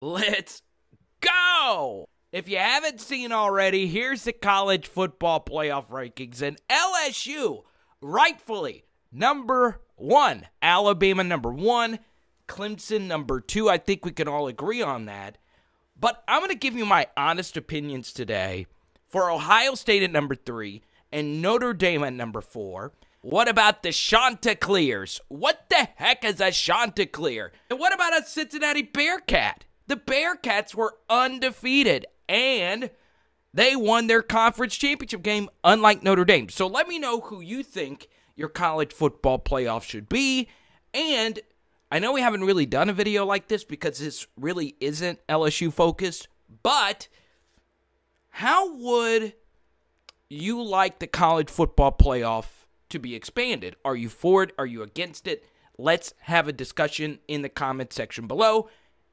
Let's go! If you haven't seen already, here's the college football playoff rankings. And LSU, rightfully, number 1. Alabama, number 1. Clemson, number 2. I think we can all agree on that. But I'm going to give you my honest opinions today for Ohio State at number 3 and Notre Dame at number 4. What about the Chanticleers? What the heck is a Chanticleer? And what about a Cincinnati Bearcat? The Bearcats were undefeated, and they won their conference championship game, unlike Notre Dame. So let me know who you think your college football playoff should be. And I know we haven't really done a video like this because this really isn't LSU focused, but how would you like the college football playoff to be expanded? Are you for it? Are you against it? Let's have a discussion in the comment section below.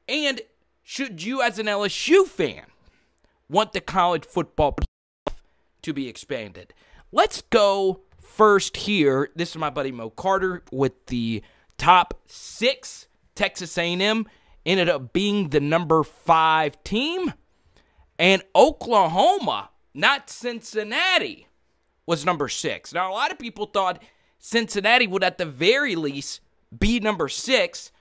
And should you, as an LSU fan, want the college football playoff to be expanded? Let's go first here. This is my buddy Mo Carter with the top 6. Texas A&M ended up being the number 5 team. And Oklahoma, not Cincinnati, was number 6. Now, a lot of people thought Cincinnati would at the very least be number 6.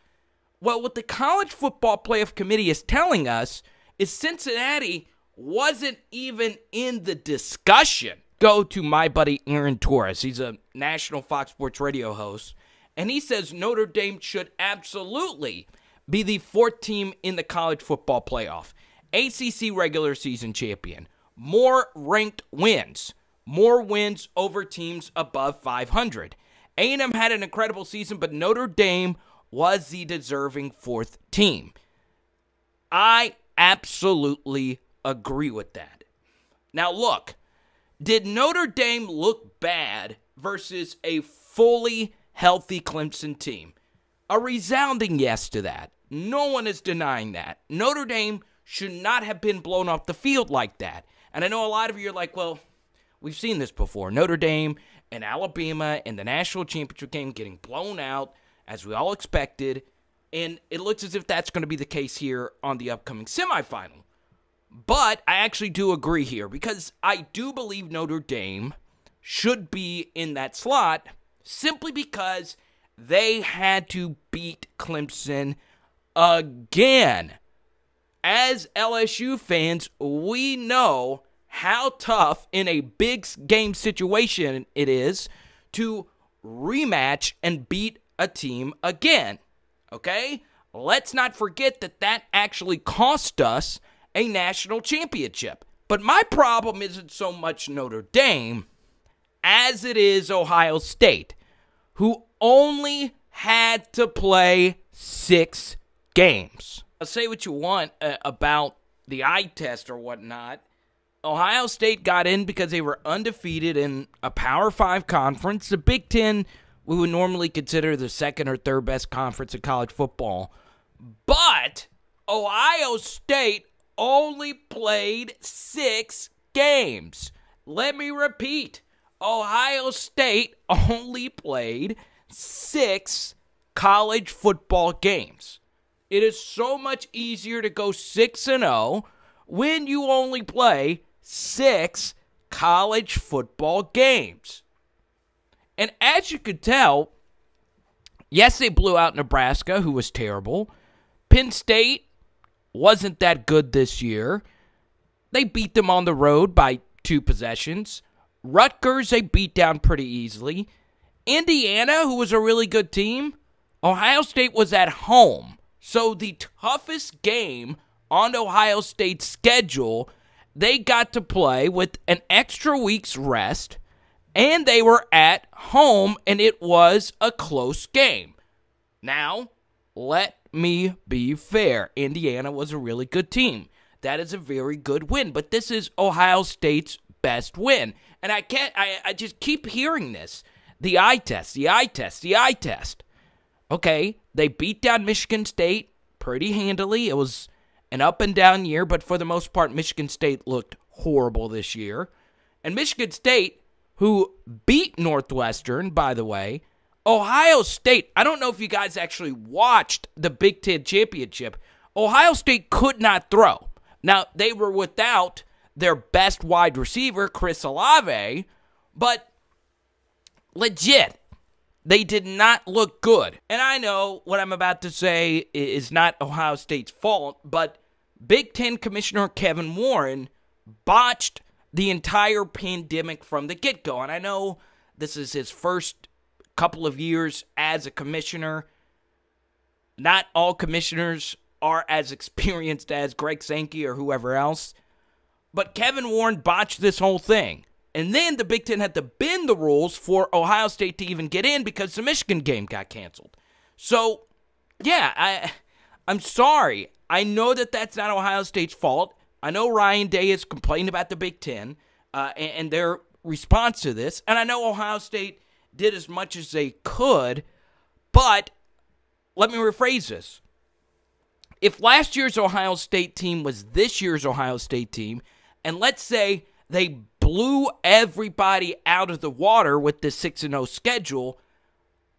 Well, what the College Football Playoff Committee is telling us is Cincinnati wasn't even in the discussion. Go to my buddy Aaron Torres. He's a national Fox Sports radio host. And he says Notre Dame should absolutely be the 4th team in the college football playoff. ACC regular season champion. More ranked wins. More wins over teams above 500. A&M had an incredible season, but Notre Dame was the deserving 4th team. I absolutely agree with that. Now look, did Notre Dame look bad versus a fully healthy Clemson team? A resounding yes to that. No one is denying that. Notre Dame should not have been blown off the field like that. And I know a lot of you are like, well, we've seen this before. Notre Dame and Alabama in the national championship game getting blown out, as we all expected, and it looks as if that's going to be the case here on the upcoming semifinal. But I actually do agree here, because I do believe Notre Dame should be in that slot simply because they had to beat Clemson again. As LSU fans, we know how tough in a big game situation it is to rematch and beat a team again, okay? Let's not forget that that actually cost us a national championship. But my problem isn't so much Notre Dame as it is Ohio State, who only had to play 6 games. I'll say what you want about the eye test or whatnot. Ohio State got in because they were undefeated in a Power 5 conference. The Big Ten, we would normally consider the 2nd or 3rd best conference in college football. But Ohio State only played 6 games. Let me repeat. Ohio State only played 6 college football games. It is so much easier to go 6-0 when you only play 6 college football games. And as you could tell, yes, they blew out Nebraska, who was terrible. Penn State wasn't that good this year. They beat them on the road by 2 possessions. Rutgers, they beat down pretty easily. Indiana, who was a really good team. Ohio State was at home. So the toughest game on Ohio State's schedule, they got to play with an extra week's rest. And they were at home, and it was a close game. Now, let me be fair. Indiana was a really good team. That is a very good win. But this is Ohio State's best win. And I just keep hearing this. The eye test, the eye test, the eye test. Okay, they beat down Michigan State pretty handily. It was an up and down year, but for the most part, Michigan State looked horrible this year. And Michigan State, who beat Northwestern, by the way, Ohio State, I don't know if you guys actually watched the Big Ten Championship. Ohio State could not throw. Now, they were without their best wide receiver, Chris Olave, but legit, they did not look good. And I know what I'm about to say is not Ohio State's fault, but Big Ten Commissioner Kevin Warren botched the entire pandemic from the get-go. And I know this is his first couple of years as a commissioner. Not all commissioners are as experienced as Greg Sankey or whoever else. But Kevin Warren botched this whole thing. And then the Big Ten had to bend the rules for Ohio State to even get in because the Michigan game got canceled. So, yeah, I'm sorry. I know that that's not Ohio State's fault. I know Ryan Day has complained about the Big Ten and their response to this. And I know Ohio State did as much as they could. But let me rephrase this. If last year's Ohio State team was this year's Ohio State team, and let's say they blew everybody out of the water with this 6-0 schedule,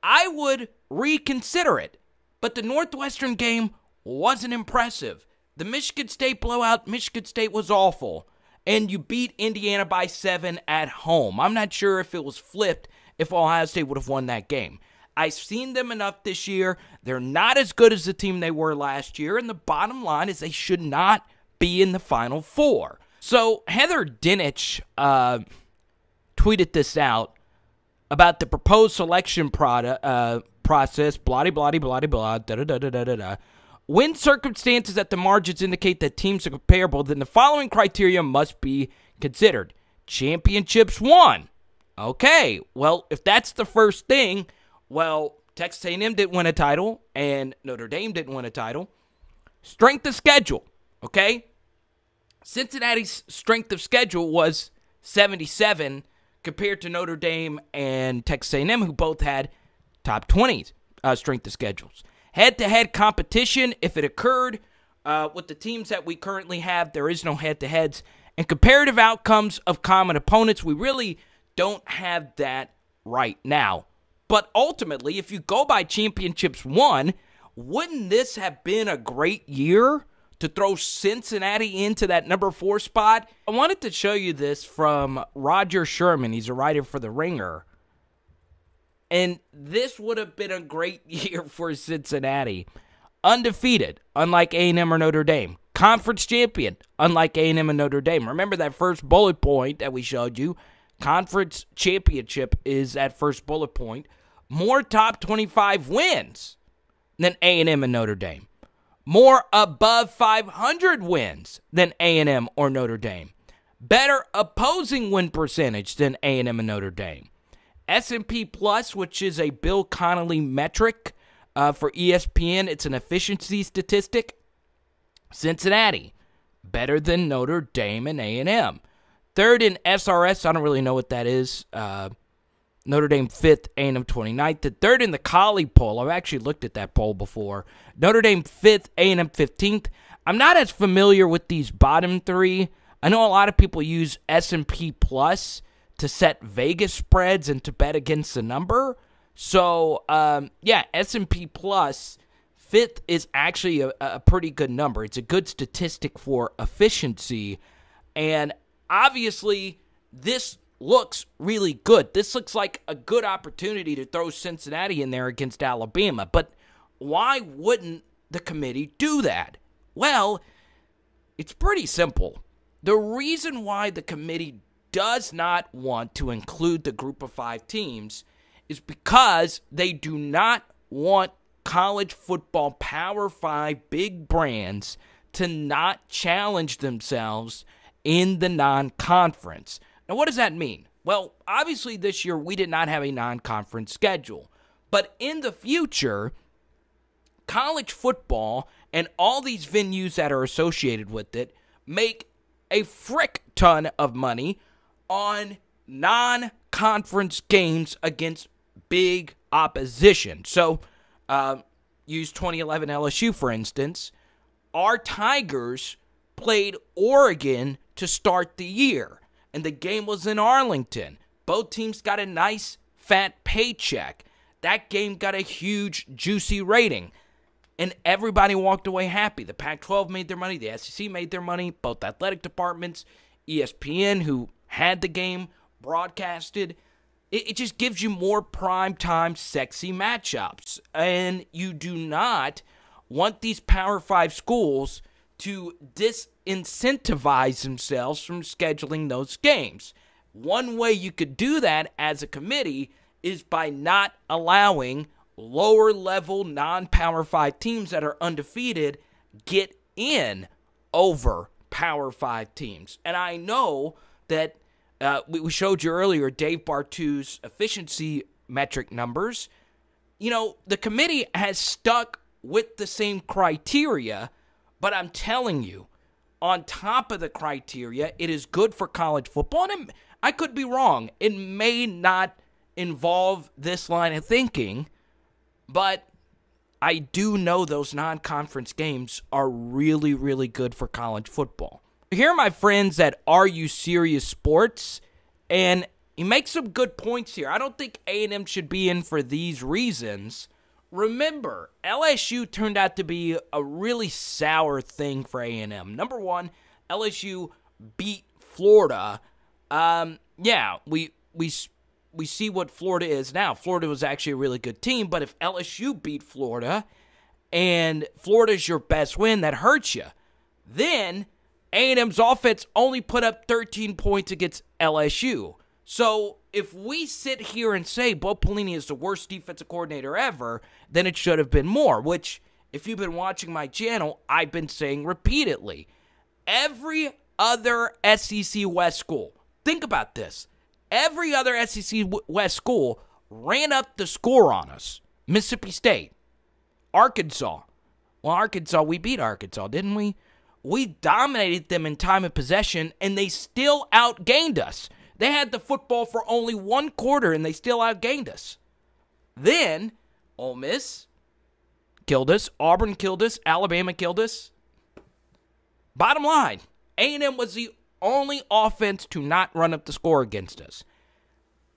I would reconsider it. But the Northwestern game wasn't impressive. The Michigan State blowout, Michigan State was awful. And you beat Indiana by 7 at home. I'm not sure if it was flipped if Ohio State would have won that game. I've seen them enough this year. They're not as good as the team they were last year. And the bottom line is they should not be in the Final Four. So Heather Dinich tweeted this out about the proposed selection process, blah, blah, blah, blah, blah, da, da, da, da, da, da. When circumstances at the margins indicate that teams are comparable, then the following criteria must be considered. Championships won. Okay, well, if that's the first thing, well, Texas A&M didn't win a title, and Notre Dame didn't win a title. Strength of schedule, okay? Cincinnati's strength of schedule was 77 compared to Notre Dame and Texas A&M, who both had top 20 strength of schedules. Head-to-head competition, if it occurred with the teams that we currently have, there is no head-to-heads. And comparative outcomes of common opponents, we really don't have that right now. But ultimately, if you go by championships won, wouldn't this have been a great year to throw Cincinnati into that number 4 spot? I wanted to show you this from Roger Sherman. He's a writer for The Ringer. And this would have been a great year for Cincinnati. Undefeated, unlike A&M or Notre Dame. Conference champion, unlike A&M and Notre Dame. Remember that first bullet point that we showed you? Conference championship is that first bullet point. More top 25 wins than A&M and Notre Dame. More above 500 wins than A&M or Notre Dame. Better opposing win percentage than A&M and Notre Dame. S&P Plus, which is a Bill Connolly metric for ESPN. It's an efficiency statistic. Cincinnati, better than Notre Dame and A&M. Third in SRS, I don't really know what that is. Notre Dame 5th, A&M 29th. The third in the Colley poll. I've actually looked at that poll before. Notre Dame 5th, A&M 15th. I'm not as familiar with these bottom three. I know a lot of people use S&P Plus to set Vegas spreads and to bet against the number. So, yeah, S&P Plus 5th is actually a pretty good number. It's a good statistic for efficiency. And obviously, this looks really good. This looks like a good opportunity to throw Cincinnati in there against Alabama. But why wouldn't the committee do that? Well, it's pretty simple. The reason why the committee does not want to include the group of 5 teams is because they do not want college football Power 5 big brands to not challenge themselves in the non-conference. Now, what does that mean? Well, obviously this year we did not have a non-conference schedule. But in the future, college football and all these venues that are associated with it make a frick ton of money on non-conference games against big opposition. So, use 2011 LSU, for instance. Our Tigers played Oregon to start the year, and the game was in Arlington. Both teams got a nice, fat paycheck. That game got a huge, juicy rating. and everybody walked away happy. The Pac-12 made their money. The SEC made their money. Both athletic departments, ESPN, who had the game broadcasted. It just gives you more primetime sexy matchups. And you do not want these Power 5 schools to disincentivize themselves from scheduling those games. One way you could do that as a committee is by not allowing lower-level non-Power 5 teams that are undefeated get in over Power 5 teams. And I know that we showed you earlier Dave Bartu's efficiency metric numbers. You know, the committee has stuck with the same criteria, but I'm telling you, on top of the criteria, it is good for college football. And I could be wrong. It may not involve this line of thinking, but I do know those non-conference games are really, really good for college football. Here are my friends at Are You Serious Sports, and he makes some good points here. I don't think A&M should be in for these reasons. Remember, LSU turned out to be a really sour thing for A&M. Number one, LSU beat Florida. We see what Florida is now. Florida was actually a really good team, but if LSU beat Florida and Florida's your best win, that hurts you. Then A&M's offense only put up 13 points against LSU. So if we sit here and say Bo Pelini is the worst defensive coordinator ever, then it should have been more, which, if you've been watching my channel, I've been saying repeatedly. Every other SEC West school, think about this. Every other SEC West school ran up the score on us. Mississippi State, Arkansas. Well, Arkansas, we beat Arkansas, didn't we? We dominated them in time of possession, and they still outgained us. They had the football for only one quarter, and they still outgained us. Then, Ole Miss killed us. Auburn killed us. Alabama killed us. Bottom line, A&M was the only offense to not run up the score against us.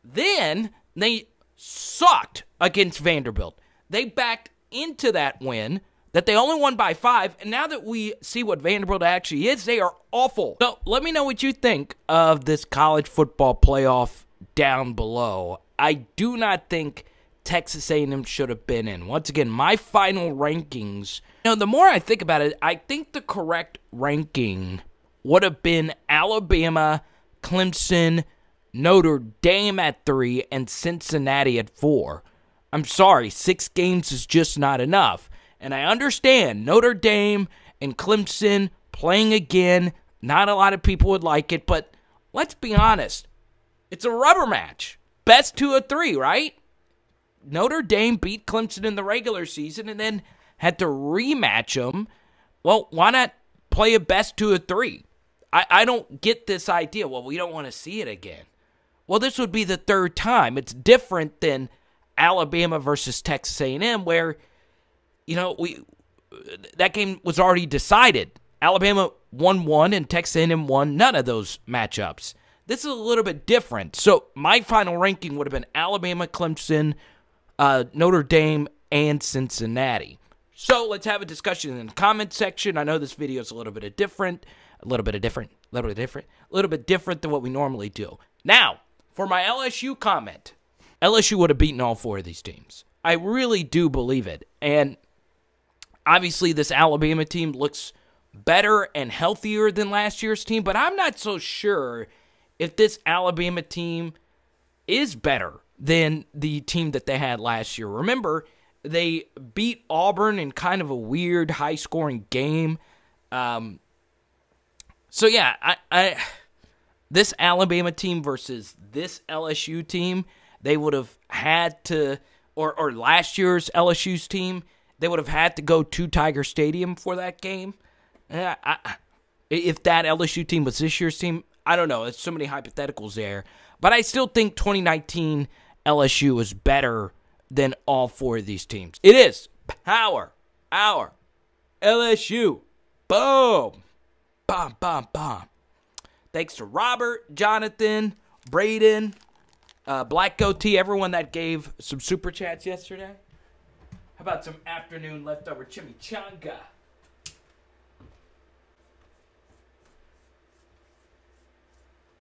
Then they sucked against Vanderbilt. They backed into that win that they only won by 5, and now that we see what Vanderbilt actually is, they are awful. So let me know what you think of this college football playoff down below. I do not think Texas A&M should have been in. Once again, my final rankings, the more I think about it, I think the correct ranking would have been Alabama, Clemson, Notre Dame at 3, and Cincinnati at 4. I'm sorry, 6 games is just not enough. And I understand Notre Dame and Clemson playing again. Not a lot of people would like it, but let's be honest. It's a rubber match. Best 2 of 3, right? Notre Dame beat Clemson in the regular season and then had to rematch them. Well, why not play a best 2 of 3? I don't get this idea. Well, we don't want to see it again. Well, this would be the 3rd time. It's different than Alabama versus Texas A&M where, that game was already decided. Alabama won 1 and Texas A&M won none of those matchups. This is a little bit different. So my final ranking would have been Alabama, Clemson, Notre Dame, and Cincinnati. So let's have a discussion in the comment section. I know this video is a little bit different than what we normally do. Now, for my LSU comment, LSU would have beaten all 4 of these teams. I really do believe it. And obviously this Alabama team looks better and healthier than last year's team, but I'm not so sure if this Alabama team is better than the team that they had last year. Remember, they beat Auburn in kind of a weird high-scoring game. So yeah, this Alabama team versus this LSU team, they would have had to, or last year's LSU's team, they would have had to go to Tiger Stadium for that game. If that LSU team was this year's team, I don't know. There's so many hypotheticals there. But I still think 2019 LSU is better than all 4 of these teams. It is power, our LSU. Boom. Bom, bom, bom. Thanks to Robert, Jonathan, Braden, Black Goatee, everyone that gave some super chats yesterday. How about some afternoon leftover chimichanga?